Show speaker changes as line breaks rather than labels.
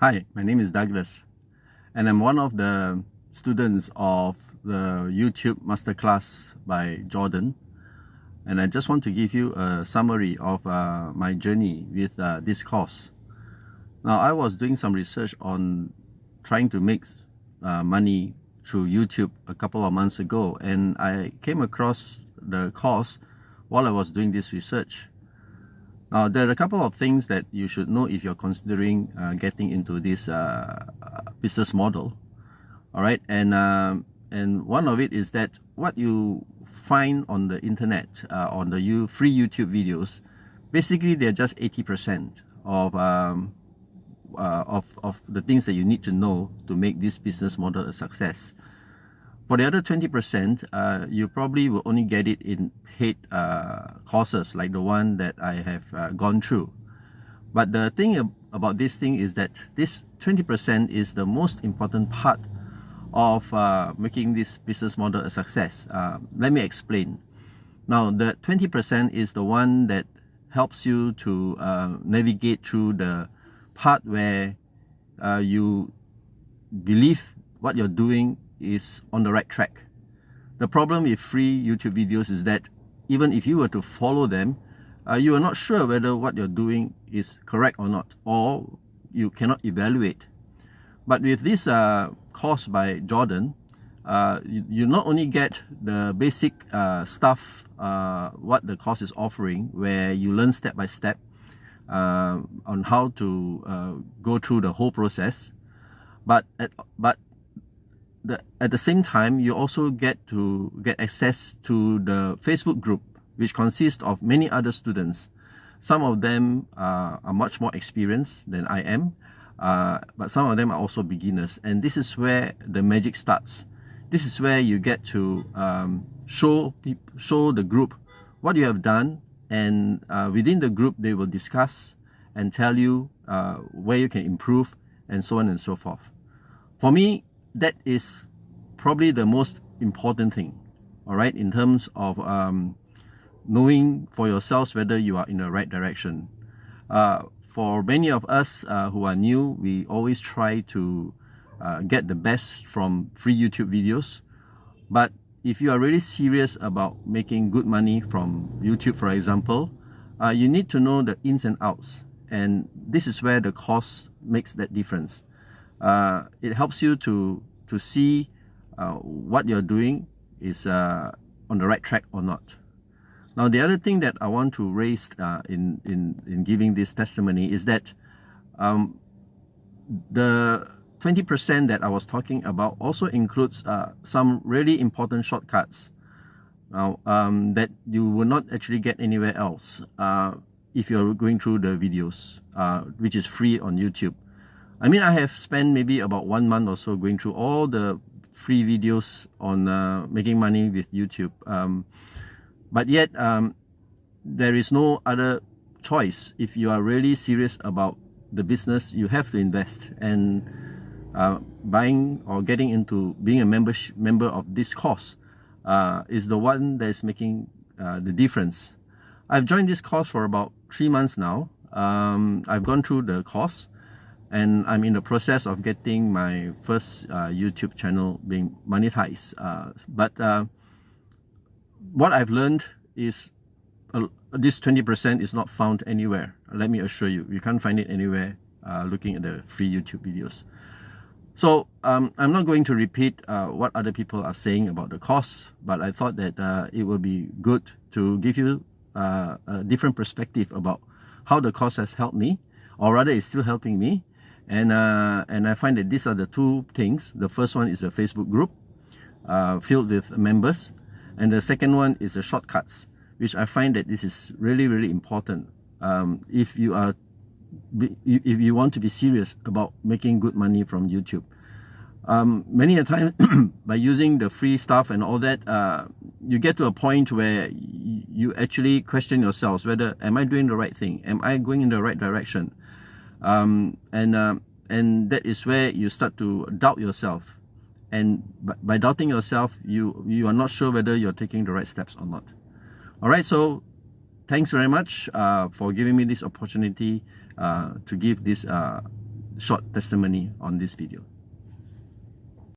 Hi, my name is Douglas, and I'm one of the students of the YouTube Masterclass by Jordan. And I just want to give you a summary of my journey with this course. Now, I was doing some research on trying to make money through YouTube a couple of months ago, and I came across the course while I was doing this research. Now, there are a couple of things that you should know if you're considering getting into this business model. All right, and one of it is that what you find on the internet, on the free YouTube videos, basically they're just 80% of the things that you need to know to make this business model a success. For the other 20%, you probably will only get it in paid courses like the one that I have gone through. But the thing about this thing is that this 20% is the most important part of making this business model a success. Let me explain. Now, the 20% is the one that helps you to navigate through the part where you believe what you're doing is on the right track. The problem with free YouTube videos is that even if you were to follow them, you are not sure whether what you're doing is correct or not, or you cannot evaluate. But with this course by Jordan, you not only get the basic stuff, what the course is offering, where you learn step by step on how to go through the whole process, but at the same time, you also get access to the Facebook group, which consists of many other students. Some of them are much more experienced than I am, but some of them are also beginners. And this is where the magic starts. This is where you get to show the group what you have done, and within the group they will discuss and tell you where you can improve, and so on and so forth. For me, that is probably the most important thing, all right, in terms of knowing for yourselves whether you are in the right direction. For many of us who are new, we always try to get the best from free YouTube videos. But if you are really serious about making good money from YouTube, for example, you need to know the ins and outs. And this is where the course makes that difference. It helps you to see what you're doing is on the right track or not. Now, the other thing that I want to raise in giving this testimony is that the 20% that I was talking about also includes some really important shortcuts now that you will not actually get anywhere else if you're going through the videos, which is free on YouTube. I mean, I have spent maybe about 1 month or so going through all the free videos on making money with YouTube. But yet, there is no other choice. If you are really serious about the business, you have to invest. And buying or getting into being a member of this course is the one that is making the difference. I've joined this course for about 3 months now. I've gone through the course, and I'm in the process of getting my first YouTube channel being monetized. But what I've learned is this 20% is not found anywhere. Let me assure you, you can't find it anywhere looking at the free YouTube videos. So I'm not going to repeat what other people are saying about the course, but I thought that it would be good to give you a different perspective about how the course has helped me, or rather is still helping me. And I find that these are the two things. The first one is a Facebook group filled with members, and the second one is the shortcuts, which I find that this is really, really important if you want to be serious about making good money from YouTube. Many a time by using the free stuff and all that, you get to a point where you actually question yourselves whether, am I doing the right thing? Am I going in the right direction? And that is where you start to doubt yourself, and by doubting yourself, you are not sure whether you're taking the right steps or not. All right, so thanks very much for giving me this opportunity to give this short testimony on this video.